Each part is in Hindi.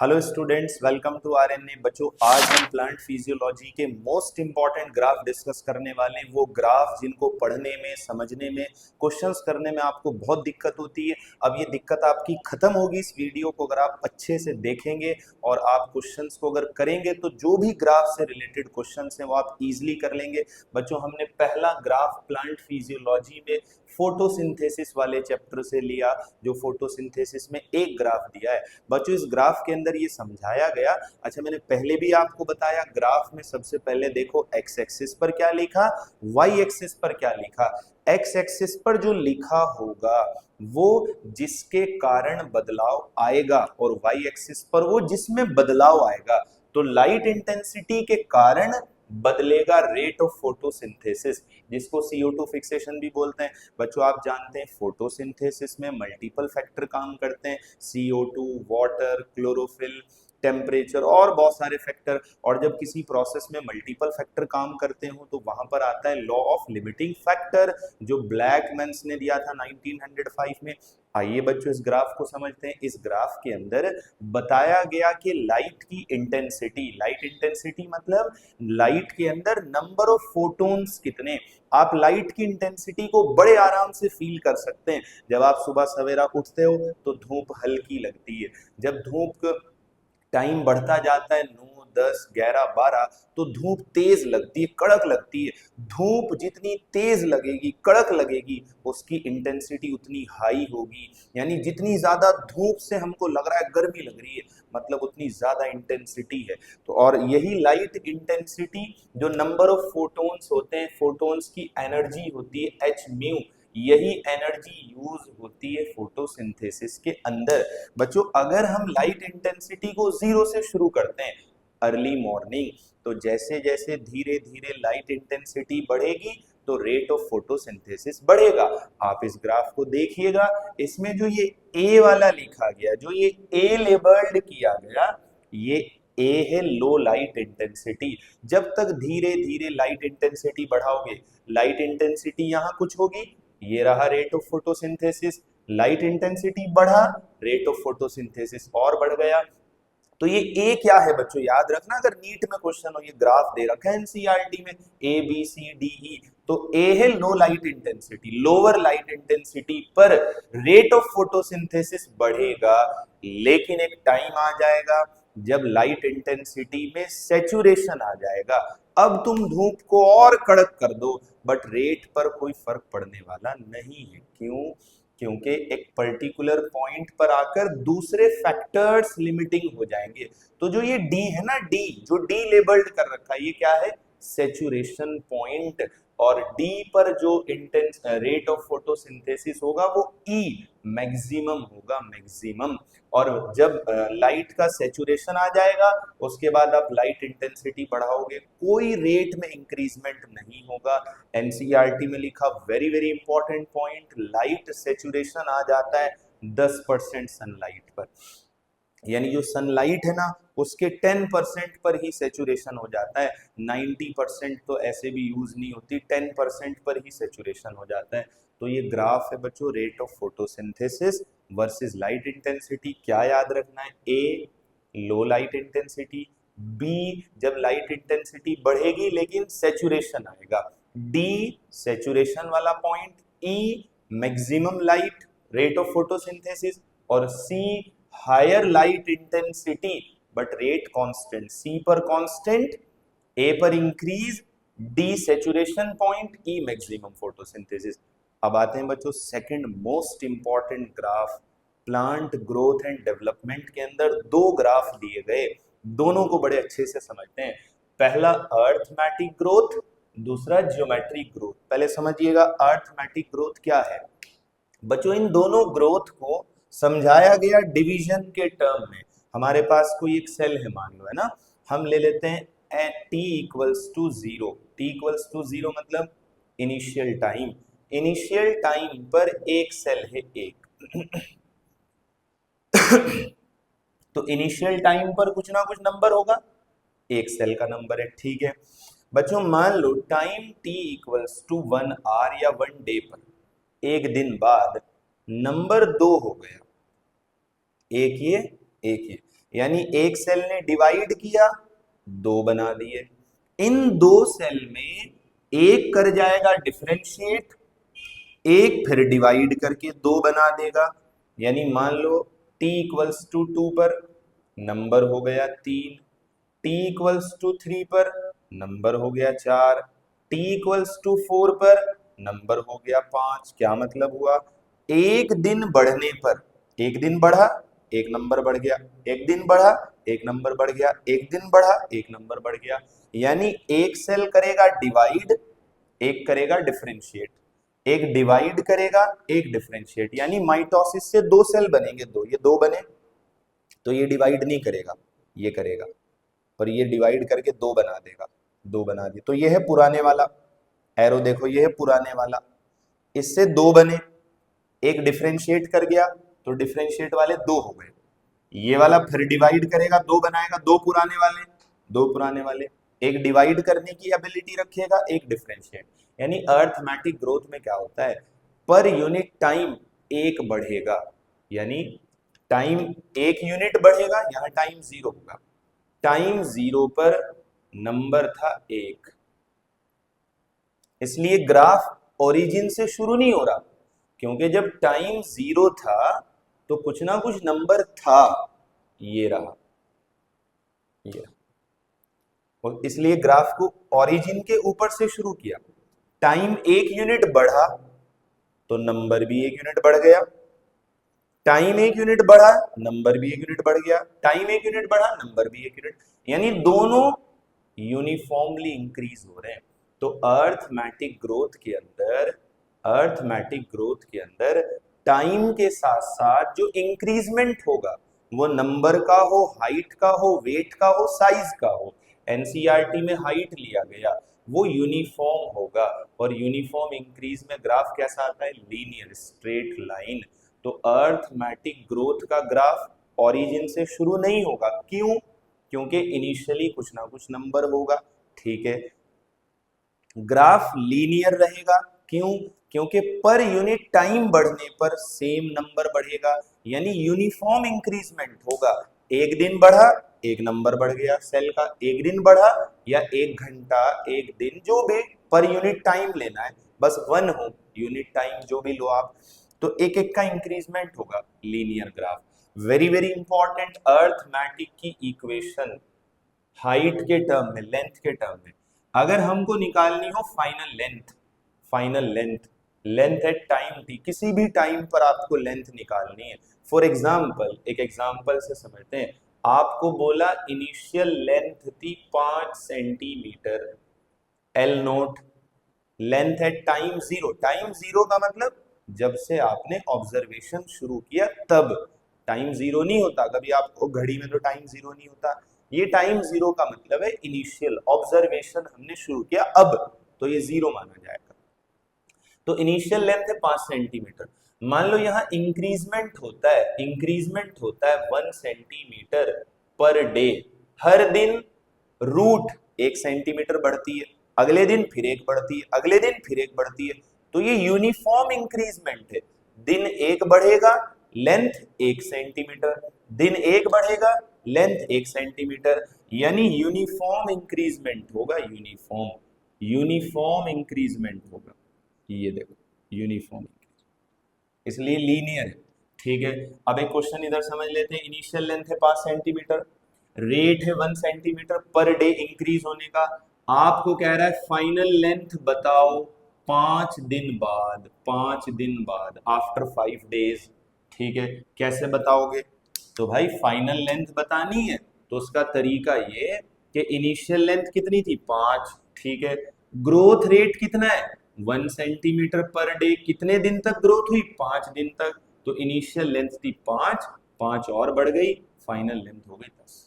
Hello students, welcome to RNA. बच्चों, आज हम प्लांट फिजियोलॉजी के मोस्ट इंपॉर्टेंट ग्राफ डिस्कस करने वाले हैं। वो ग्राफ जिनको पढ़ने में, समझने में, क्वेश्चंस करने में आपको बहुत दिक्कत होती है। अब ये दिक्कत आपकी खत्म होगी इस वीडियो को अगर आप अच्छे से देखेंगे और आप क्वेश्चंस को अगर करेंगे तो जो भी ग्राफ से रिलेटेड क्वेश्चंस हैं वो आप इजीली कर लेंगे। बच्चों, हमने पहला ग्राफ प्लांट फिजियोलॉजी में फोटोसिंथेसिस वाले चैप्टर से लिया, जो फोटोसिंथेसिस में एक ग्राफ दिया है। बच्चों, इस ग्राफ के अंदर ये समझाया गया। अच्छा, मैंने पहले भी आपको बताया, ग्राफ में सबसे पहले देखो एक्स एक्सिस पर क्या लिखा, वाई एक्सिस पर क्या लिखा। एक्स एक्सिस पर जो लिखा होगा वो जिसके कारण बदलाव आएगा, और वाई एक्सिस पर वो जिसमें बदलाव आएगा। तो लाइट इंटेंसिटी के कारण बदलेगा रेट ऑफ फोटोसिंथेसिस, जिसको CO2 फिक्सेशन भी बोलते हैं। बच्चों, आप जानते हैं फोटोसिंथेसिस में मल्टीपल फैक्टर काम करते हैं, CO2, वाटर, क्लोरोफिल, टेम्परेचर और बहुत सारे फैक्टर। और जब किसी प्रोसेस में मल्टीपल फैक्टर काम करते हो तो वहां पर आता है लॉ ऑफ लिमिटिंग फैक्टर, जो ब्लैकमैन्स ने दिया था 1905 में। आइए बच्चों, इस ग्राफ को समझते हैं। इस ग्राफ के अंदर बताया गया कि लाइट इंटेंसिटी मतलब लाइट के अंदर नंबर ऑफ फोटोन्स कितने। आप लाइट की इंटेंसिटी को बड़े आराम से फील कर सकते हैं। जब आप सुबह सवेरा उठते हो तो धूप हल्की लगती है। जब धूप टाइम बढ़ता जाता है 9, 10, 11, 12, तो धूप तेज लगती है, कड़क लगती है। धूप जितनी तेज लगेगी, कड़क लगेगी, उसकी इंटेंसिटी उतनी हाई होगी। यानी जितनी ज्यादा धूप से हमको लग रहा है गर्मी लग रही है, मतलब उतनी ज्यादा इंटेंसिटी है। तो और यही लाइट इंटेंसिटी, जो नंबर ऑफ फोटोन्स होते हैं, फोटोन्स की एनर्जी होती है एच म्यू, यही एनर्जी यूज होती है फोटोसिंथेसिस के अंदर। बच्चों, अगर हम लाइट इंटेंसिटी को 0 से शुरू करते हैं अर्ली मॉर्निंग, तो जैसे जैसे धीरे धीरे लाइट इंटेंसिटी बढ़ेगी तो रेट ऑफ फोटोसिंथेसिस बढ़ेगा। आप इस ग्राफ को देखिएगा, इसमें जो ये ए वाला लिखा गया, जो ये ए लेबल्ड किया गया, ये ए है लो लाइट इंटेंसिटी। जब तक धीरे धीरे लाइट इंटेंसिटी बढ़ाओगे, लाइट इंटेंसिटी यहाँ कुछ होगी, ये रहा rate of photosynthesis. Light intensity बढ़ा, रेट ऑफ फोटोसिंथेसिस और बढ़ गया। तो ये ए क्या है बच्चों, याद रखना, अगर नीट में क्वेश्चन हो, ये ग्राफ दे रखा है एनसीईआरटी में, A B C D E. तो ए है लो light intensity, lower light intensity पर रेट ऑफ फोटोसिंथेसिस बढ़ेगा। लेकिन एक टाइम आ जाएगा जब लाइट इंटेंसिटी में सैचुरेशन आ जाएगा। अब तुम धूप को और कड़क कर दो, बट रेट पर कोई फर्क पड़ने वाला नहीं है। क्यों? क्योंकि एक पर्टिकुलर पॉइंट पर आकर दूसरे फैक्टर्स लिमिटिंग हो जाएंगे। तो जो ये डी है ना, डी जो डी लेबल्ड कर रखा है, ये क्या है? Saturation point. और डी पर जो इंटेंस रेट ऑफ फोटोसिंथेसिस होगा वो ई मैक्सिमम होगा, मैक्सिमम। और जब लाइट का सैचुरेशन आ जाएगा, उसके बाद आप लाइट इंटेंसिटी बढ़ाओगे, कोई रेट में इंक्रीजमेंट नहीं होगा। एनसीईआरटी में लिखा very very important point, light saturation आ जाता है 10% सनलाइट पर। यानी जो सनलाइट है ना, उसके 10% पर ही सैचुरेशन हो जाता है। 90% तो ऐसे भी यूज नहीं होती, 10% पर ही सैचुरेशन हो जाता है। तो ये ग्राफ है बच्चों, rate of photosynthesis versus light intensity. क्या याद रखना है? A low light intensity, B जब लाइट इंटेंसिटी बढ़ेगी लेकिन सैचुरेशन आएगा, डी सैचुरेशन वाला point, E maximum light rate of photosynthesis, और C higher light intensity but rate constant. C पर कांस्टेंट, ए पर increase, D saturation point, E maximum photosynthesis. अब आते हैं बच्चों second most important graph. Plant growth and development के अंदर दो ग्राफ दिए गए, दोनों को बड़े अच्छे से समझते हैं। पहला अर्थमेटिक ग्रोथ, दूसरा ज्योमेट्रिक ग्रोथ। पहले समझिएगा अर्थमेटिक ग्रोथ क्या है। बच्चों, इन दोनों ग्रोथ को समझाया गया डिवीजन के टर्म में। हमारे पास कोई एक सेल है मान लो, है ना, हम ले लेते हैं t equals to 0। t equals to 0 मतलब इनिशियल टाइम। इनिशियल टाइम पर एक सेल है एक तो इनिशियल टाइम पर कुछ ना कुछ नंबर होगा, एक सेल का नंबर है, ठीक है। बच्चों, मान लो time t equals to 1 hour या 1 डे पर, एक दिन बाद नंबर 2 हो गया, एक ये एक ये। यानी एक सेल ने डिवाइड किया, दो बना दिए। इन दो सेल में एक कर जाएगा डिफरेंशिएट, एक फिर डिवाइड करके दो बना देगा। यानी मान लो t इक्वल्स टू 2 पर नंबर हो गया 3, t इक्वल्स टू 3 पर नंबर हो गया 4, t इक्वल्स टू 4 पर नंबर हो गया 5। क्या मतलब हुआ? एक दिन बढ़ने पर, एक दिन बढ़ा एक नंबर बढ़ गया, एक दिन बढ़ा एक नंबर बढ़ गया, एक दिन बढ़ा एक नंबर बढ़ गया। यानी एक सेल करेगा डिवाइड, एक करेगा डिफरेंशिएट, एक डिवाइड करेगा एक डिफरेंशिएट। यानी माइटोसिस से दो सेल बनेंगे, दो, ये दो बने तो ये डिवाइड नहीं करेगा, ये करेगा, और ये डिवाइड करके दो बना देगा, दो बना दिए। तो ये है पुराने वाला एरो, देखो ये है पुराने वाला, इससे दो बने, एक डिफरेंशिएट कर गया तो डिफरेंशिएट वाले दो हो गए। ये वाला फिर डिवाइड करेगा, दो बनाएगा, दो पुराने वाले, दो पुराने वाले, एक डिवाइड करने की एबिलिटी रखेगा, एक डिफरेंशिएट। यानी अर्थमेटिक ग्रोथ में क्या होता है, पर यूनिट टाइम एक बढ़ेगा, यानी टाइम एक यूनिट बढ़ेगा, यहां टाइम जीरो होगा। टाइम जीरो पर नंबर था एक, इसलिए ग्राफ ओरिजिन से शुरू नहीं हो रहा, क्योंकि जब टाइम जीरो था तो कुछ ना कुछ नंबर था, ये रहा, ये रहा। और इसलिए ग्राफ को ओरिजिन के ऊपर से शुरू किया। टाइम एक यूनिट बढ़ा तो नंबर भी एक यूनिट बढ़ गया, टाइम एक यूनिट बढ़ा नंबर भी एक यूनिट बढ़ गया, टाइम एक यूनिट बढ़ा नंबर भी एक यूनिट, यानी दोनों यूनिफॉर्मली इंक्रीज हो रहे हैं। तो अर्थमेटिक ग्रोथ के अंदर, अर्थमेटिक ग्रोथ के अंदर टाइम के साथ साथ जो इंक्रीजमेंट होगा वो नंबर का हो, हाइट का हो, वेट का हो, साइज का हो। एनसीईआरटी में हाइट लिया गया, वो यूनिफॉर्म होगा, और यूनिफॉर्म इंक्रीज में ग्राफ कैसा आता है, लीनियर स्ट्रेट लाइन। तो अर्थमेटिक ग्रोथ का ग्राफ ओरिजिन से शुरू नहीं होगा, क्यों? क्योंकि इनिशियली कुछ ना कुछ नंबर होगा, ठीक है। ग्राफ लीनियर रहेगा, क्यों? क्योंकि पर यूनिट टाइम बढ़ने पर सेम नंबर बढ़ेगा, यानी यूनिफॉर्म इंक्रीजमेंट होगा। एक दिन बढ़ा एक नंबर बढ़ गया सेल का, एक दिन बढ़ा या एक घंटा, एक दिन, जो भी पर यूनिट टाइम लेना है, बस वन हो यूनिट टाइम जो भी लो आप, तो एक एक का इंक्रीजमेंट होगा, linear graph. Very very important, arithmetic की इक्वेशन हाइट के टर्म में, लेंथ के टर्म में, अगर हमको निकालनी हो final length, final length, length at time T, किसी भी टाइम पर आपको लेंथ निकालनी है। फॉर एग्जाम्पल, एक एग्जाम्पल से समझते हैं, आपको बोला इनिशियल लेंथ थी 5 centimetre, L naught, length at time zero. Time zero का मतलब जब से आपने ऑब्जर्वेशन शुरू किया तब, टाइम जीरो नहीं होता कभी, आपको घड़ी में तो टाइम जीरो नहीं होता। ये टाइम जीरो का मतलब है इनिशियल ऑब्जर्वेशन हमने शुरू किया अब, तो ये जीरो माना जाएगा। तो इनिशियल लेंथ है 5 सेंटीमीटर। मान लो यहाँ इंक्रीजमेंट होता है, इंक्रीजमेंट होता है 1 सेंटीमीटर पर डे, हर दिन रूट 1 सेंटीमीटर बढ़ती है, अगले दिन फिर एक बढ़ती है, अगले दिन फिर एक बढ़ती है। तो ये यूनिफॉर्म इंक्रीजमेंट है, दिन एक बढ़ेगा लेंथ 1 सेंटीमीटर, दिन एक बढ़ेगा लेंथ 1 सेंटीमीटर, यानी यूनिफॉर्म इंक्रीजमेंट होगा, यूनिफॉर्म, यूनिफॉर्म इंक्रीजमेंट होगा। ये देखो यूनिफॉर्म, इसलिए लीनियर है, ठीक है। अब एक क्वेश्चन इधर समझ लेते हैं, इनिशियल लेंथ है 5 सेंटीमीटर, रेट है 1 सेंटीमीटर पर डे इंक्रीज होने का, आपको कह रहा है फाइनल लेंथ बताओ 5 दिन बाद, 5 दिन बाद, आफ्टर 5 डेज, ठीक है। कैसे बताओगे? तो भाई फाइनल लेंथ बतानी है तो उसका तरीका ये कि इनिशियल लेंथ कितनी थी 5, ठीक है, ग्रोथ रेट कितना है 1 सेंटीमीटर पर डे, कितने दिन तक ग्रोथ हुई 5 दिन तक, तो इनिशियल लेंथ थी 5, 5 और बढ़ गई, फाइनल लेंथ हो गई 10।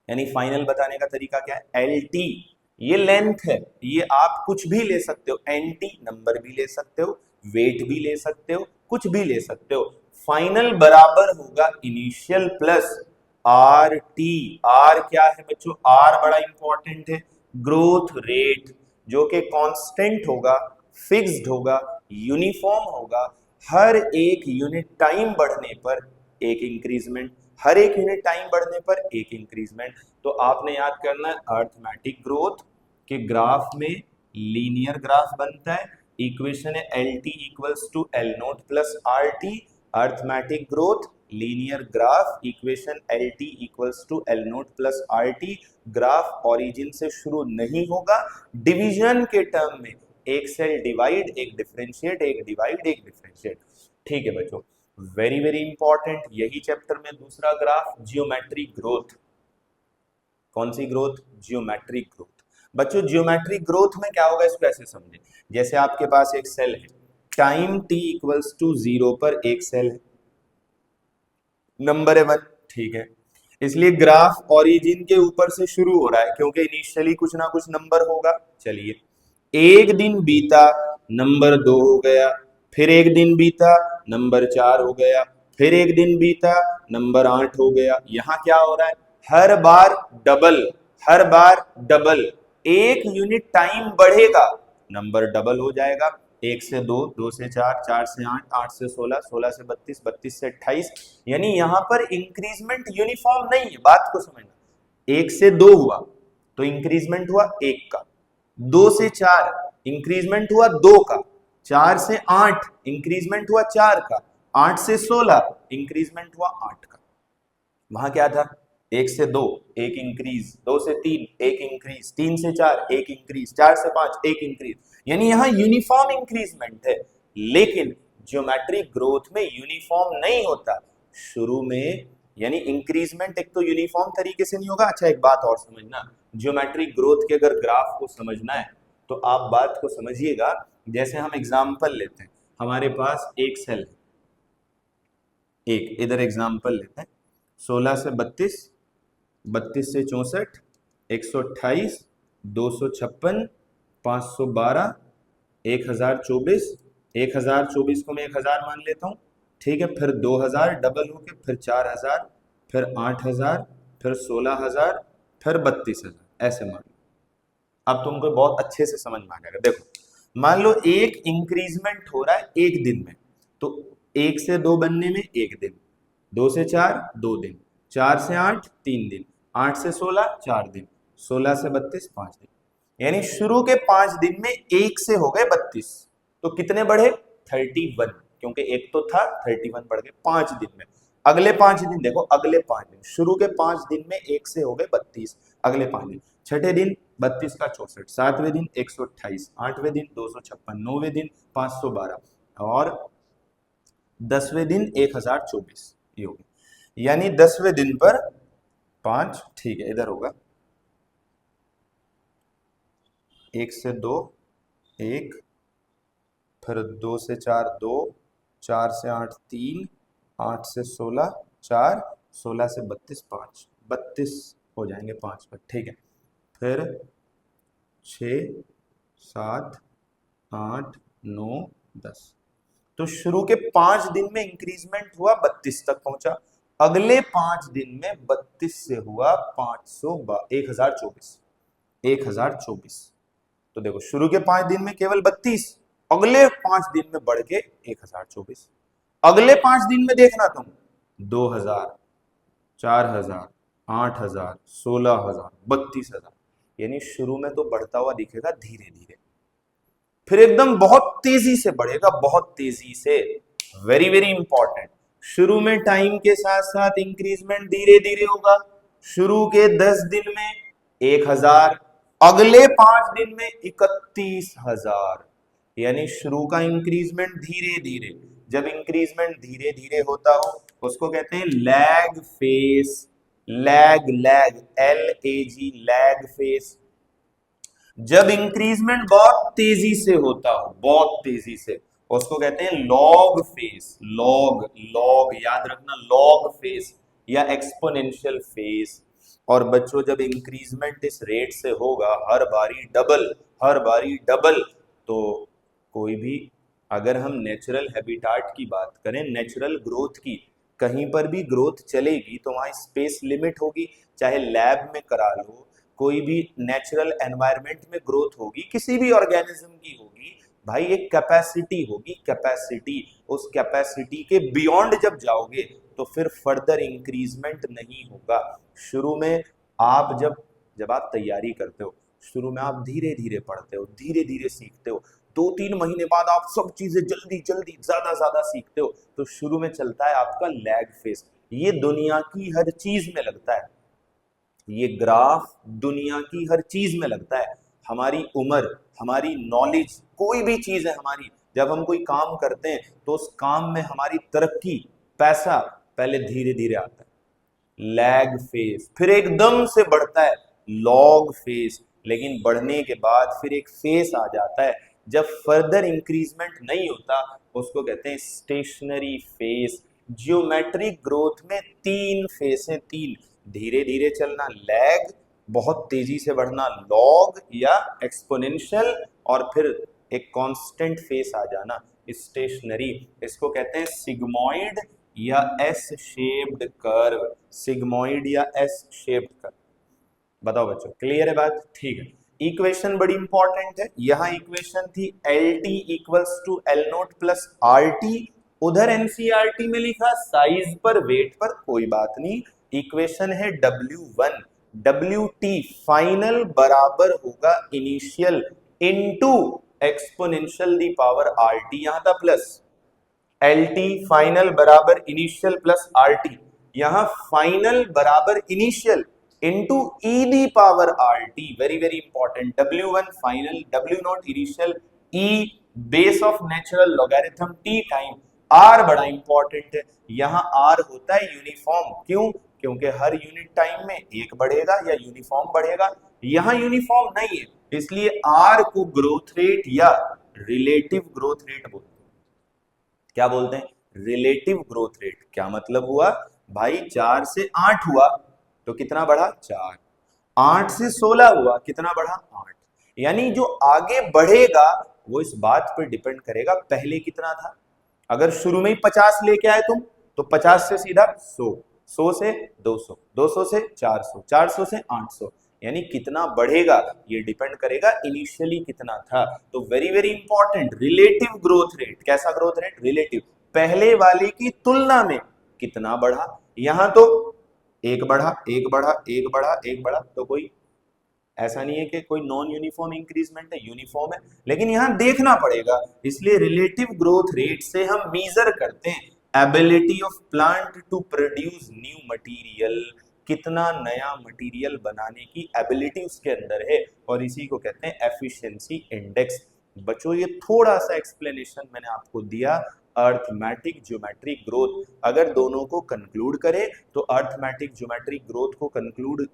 यानी फाइनल बताने का तरीका क्या है, एल टी, ये लेंथ है, ये आप कुछ भी ले सकते हो, एन टी नंबर भी ले सकते हो, वेट भी ले सकते हो, कुछ भी ले सकते हो। फाइनल बराबर होगा initial plus R T. R क्या है बच्चों, आर बड़ा इंपॉर्टेंट है, ग्रोथ रेट, जो कि कांस्टेंट होगा, फिक्स्ड होगा, यूनिफॉर्म होगा, हर एक यूनिट टाइम बढ़ने पर एक इंक्रीजमेंट, हर एक यूनिट टाइम बढ़ने पर एक इंक्रीजमेंट। तो आपने याद करना है अर्थमेटिक ग्रोथ के ग्राफ में लीनियर ग्राफ बनता है, इक्वेशन है L T equals to L naught plus R T. Arithmetic growth linear graph equation L T equals to L naught plus R T. Graph origin से शुरू नहीं होगा, डिवीजन के टर्म में एक सेल डिवाइड एक डिफरेंशिएट, एक डिवाइड एक डिफरेंशिएट। ठीक है बच्चों, वेरी वेरी इंपॉर्टेंट यही चैप्टर में दूसरा ग्राफ जियोमेट्रिक ग्रोथ। कौन सी ग्रोथ? Geometric growth. बच्चों जियोमेट्रिक ग्रोथ में क्या होगा इसको ऐसे समझे, जैसे आपके पास एक सेल है, टाइम t इक्वल्स टू 0 पर एक सेल है, नंबर है 1, ठीक है। इसलिए ग्राफ ओरिजिन के ऊपर से शुरू हो रहा है क्योंकि इनिशियली कुछ ना कुछ नंबर होगा। चलिए, एक दिन बीता, नंबर 2 हो गया, फिर एक दिन बीता, नंबर 4 हो गया, फिर एक दिन बीता, नंबर 8 हो गया। यहाँ क्या हो रहा है, हर बार डबल, हर बार डबल, एक यूनिट टाइम बढ़ेगा नंबर डबल हो जाएगा। 1 से 2, 2 से 4, 4 से 8, 8 से 16, 16 से 32, 32 से 28। यानी यहाँ पर इंक्रीजमेंट यूनिफॉर्म नहीं है, बात को समझना। 1 से 2 हुआ तो इंक्रीजमेंट हुआ 1 का, 2 से 4 इंक्रीजमेंट हुआ 2 का, 4 से 8 इंक्रीजमेंट हुआ 4 का, 8 से 16 इंक्रीजमेंट हुआ 8 का। वहां क्या था, 1 से 2 एक इंक्रीज, 2 से 3 एक इंक्रीज, 3 से 4 एक इंक्रीज, 4 से 5 एक इंक्रीज। यानी यहाँ यूनिफॉर्म इंक्रीजमेंट है। लेकिन ज्योमेट्रिक ग्रोथ में यूनिफॉर्म नहीं होता शुरू में, यानी इंक्रीजमेंट एक तो यूनिफॉर्म तरीके से नहीं होगा। अच्छा एक बात और समझना, ज्योमेट्रिक ग्रोथ के अगर ग्राफ को समझना है तो आप बात को समझिएगा। जैसे हम एग्जाम्पल लेते हैं, हमारे पास एक सेल है, एक इधर एग्जाम्पल लेते हैं, 16 से 32, 32 से 64, 128, 256, 512, 1024, 1024 को मैं 1000 मान लेता हूँ, ठीक है। फिर 2000 डबल होके, फिर 4000, फिर 8000, फिर 16000, फिर 32000, ऐसे मान लो। अब तुमको बहुत अच्छे से समझ में आ जाएगा। देखो, मान लो एक इंक्रीजमेंट हो रहा है एक दिन में, तो 1 से 2 बनने में 1 दिन, 2 से 4 2 दिन, 4 से 8 3 दिन, 8 से 16 4 दिन, 16 से 32 5 दिन। यानी शुरू के 5 दिन में 1 से हो गए 32, तो कितने बढ़े, 31, क्योंकि एक तो था 31 बढ़ गए 5 दिन में। अगले 5 दिन देखो, अगले 5 दिन, शुरू के 5 दिन में 1 से हो गए 32, अगले 5 दिन, छठे दिन 32 का 64, सातवें दिन 128, आठवें दिन 256, नौवें दिन 512 और 10वें दिन 1024, ये हो गया। यानी 10वें दिन पर 5, ठीक है, इधर होगा 1 से 2 1, फिर 2 से 4 2, 4 से 8 3, 8 से 16 4, 16 से 32 5, 32 हो जाएंगे 5 पर, ठीक है। फिर 6 7 8 9 10, तो शुरू के 5 दिन में इंक्रीजमेंट हुआ 32 तक पहुंचा, अगले 5 दिन में 32 से हुआ 1024, 1024। तो देखो, शुरू के 5 दिन में केवल 32, अगले 5 दिन में बढ़ के 1024, अगले 5 दिन में देखना तुम 2000, 4000, 8000, 16000, 32000। यानी शुरू में तो बढ़ता हुआ दिखेगा धीरे धीरे, फिर एकदम बहुत तेजी से बढ़ेगा, बहुत तेजी से। वेरी वेरी इंपॉर्टेंट, शुरू में टाइम के साथ साथ इंक्रीजमेंट धीरे धीरे होगा। शुरू के 10 दिन में 1000, अगले 5 दिन में 31000। यानी शुरू का इंक्रीजमेंट धीरे धीरे, जब इंक्रीजमेंट धीरे धीरे होता हो उसको कहते हैं lag face, lag, lag LAG, lag face. जब इंक्रीजमेंट बहुत तेजी से होता हो, बहुत तेजी से, उसको कहते हैं लॉग फेस, लॉग, लॉग याद रखना, लॉग फेस या एक्सपोनेंशियल फेस। और बच्चों जब इंक्रीजमेंट इस रेट से होगा, हर बारी डबल, हर बारी डबल, तो कोई भी, अगर हम नेचुरल हैबिटाट की बात करें, नेचुरल ग्रोथ की, कहीं पर भी ग्रोथ चलेगी तो वहां स्पेस लिमिट होगी। चाहे लैब में करा लो, कोई भी नेचुरल एनवायरनमेंट में ग्रोथ होगी, किसी भी ऑर्गेनिज्म की होगी, भाई एक कैपेसिटी होगी, कैपेसिटी। उस कैपेसिटी के बियॉन्ड जब जाओगे तो फिर फर्दर इंक्रीजमेंट नहीं होगा। शुरू में आप जब आप तैयारी करते हो, शुरू में आप धीरे धीरे पढ़ते हो, धीरे धीरे सीखते हो, 2-3 महीने बाद आप सब चीजें जल्दी जल्दी ज्यादा ज्यादा सीखते हो, तो शुरू में चलता है आपका लैग फेज। ये दुनिया की हर चीज में लगता है, ये ग्राफ दुनिया की हर चीज में लगता है। हमारी उम्र, हमारी नॉलेज, कोई भी चीज है हमारी, जब हम कोई काम करते हैं तो उस काम में हमारी तरक्की, पैसा पहले धीरे धीरे आता है, लैग फेज, फिर एकदम से बढ़ता है लॉग फेज, लेकिन बढ़ने के बाद फिर एक फेज आ जाता है जब फर्दर इंक्रीजमेंट नहीं होता, उसको कहते हैं स्टेशनरी फेज। जियोमेट्रिक ग्रोथ में 3 फेज है, 3। धीरे धीरे चलना लैग, बहुत तेजी से बढ़ना लॉग या एक्सपोनेंशियल, और फिर एक कांस्टेंट फेस आ जाना स्टेशनरी। इसको कहते हैं सिग्मॉइड या एस शेप्ड कर्व, सिग्मॉइड या एस शेप्ड कर्व। बताओ बच्चों, क्लियर है बात? ठीक है। इक्वेशन बड़ी इंपॉर्टेंट है। यहां इक्वेशन थी L T equals to L naught plus R T, उधर एनसीईआरटी में लिखा साइज पर वेट पर, कोई बात नहीं। इक्वेशन है W1, WT फाइनल बराबर होगा initial into exponential the power RT, यहां था प्लस। LT फाइनल बराबर इनिशियल प्लस RT, यहां फाइनल बराबर initial into e the power RT, very very important. W1 final, W0 initial, E base of natural logarithm T time R बड़ा इंपॉर्टेंट है। यहां R होता है यूनिफॉर्म, क्यों? क्योंकि हर यूनिट टाइम में एक बढ़ेगा या यूनिफॉर्म बढ़ेगा। यहां यूनिफॉर्म नहीं है, इसलिए R को ग्रोथ रेट या रिलेटिव ग्रोथ रेट बोलते हैं। क्या बोलते हैं? Relative growth rate. क्या मतलब हुआ भाई? 4 से 8 हुआ तो कितना बढ़ा? 4। 8 से 16 हुआ, कितना बढ़ा? 8। यानी जो आगे बढ़ेगा वो इस बात पर डिपेंड करेगा पहले कितना था। अगर शुरू में ही 50 लेके आए तुम, तो 50 से सीधा 100, 100 से 200, 200 से 400, 400 से 800, यानी कितना बढ़ेगा ये डिपेंड करेगा इनिशियली कितना था। तो very very important, relative growth rate. कैसा ग्रोथ रेट? रिलेटिव, पहले वाले की तुलना में कितना बढ़ा। यहां तो एक बढ़ा, एक बढ़ा, एक बढ़ा, एक बढ़ा, तो कोई ऐसा नहीं है कि कोई नॉन यूनिफॉर्म इंक्रीजमेंट है, यूनिफॉर्म है, लेकिन यहां देखना पड़ेगा। इसलिए रिलेटिव ग्रोथ रेट से हम मेजर करते हैं ability of plant to produce new material, कितना नया मटेरियल बनाने की एबिलिटी उसके अंदर है, और इसी को कहते हैं एफिशिएंसी इंडेक्स। बच्चों ये थोड़ा सा एक्सप्लेनेशन मैंने आपको दिया अर्थमेटिक ज्योमेट्रिक ग्रोथ। अगर दोनों को कंक्लूड करें तो अर्थमेटिक ज्योमेट्रिक ग्रोथ को कंक्लूड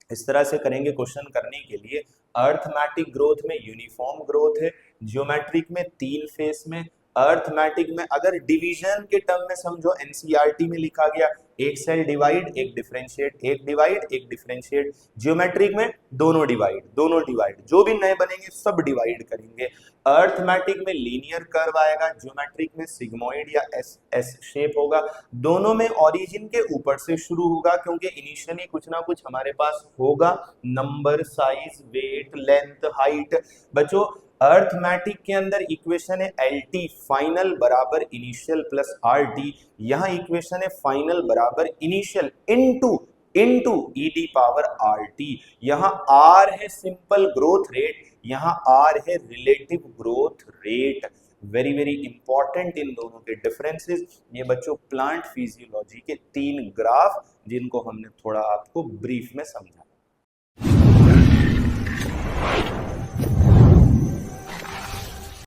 इस तरह से करेंगे क्वेश्चन करने के लिए। अर्थमेटिक ग्रोथ में यूनिफॉर्म ग्रोथ है, जियोमेट्रिक में 3 फेस में। अर्थमेटिक में अगर डिवीजन के टर्म में समझो, एनसीईआरटी में लिखा गया एक सेल डिवाइड एक डिफरेंशिएट, एक डिवाइड एक डिफरेंशिएट। जियोमेट्रिक में दोनों डिवाइड, दोनों डिवाइड, जो भी नए बनेंगे सब डिवाइड करेंगे। अर्थमेटिक में लीनियर कर्व आएगा, ज्योमेट्रिक में सिग्मॉइड या एस एस शेप होगा। दोनों में ओरिजिन के ऊपर से शुरू होगा, क्योंकि इनिशियली कुछ ना कुछ हमारे पास होगा, number, size, weight, length, height. बच्चों अर्थमेटिक के अंदर इक्वेशन है एल टी फाइनल बराबर इनिशियल प्लस आर टी, यहां इक्वेशन है फाइनल बराबर initial into E the power R T. यहां आर है सिंपल ग्रोथ रेट, यहां आर है relative growth rate. Very very important इन दोनों के डिफरेंसेस। ये बच्चों प्लांट फिजियोलॉजी के 3 ग्राफ जिनको हमने थोड़ा आपको ब्रीफ में समझा।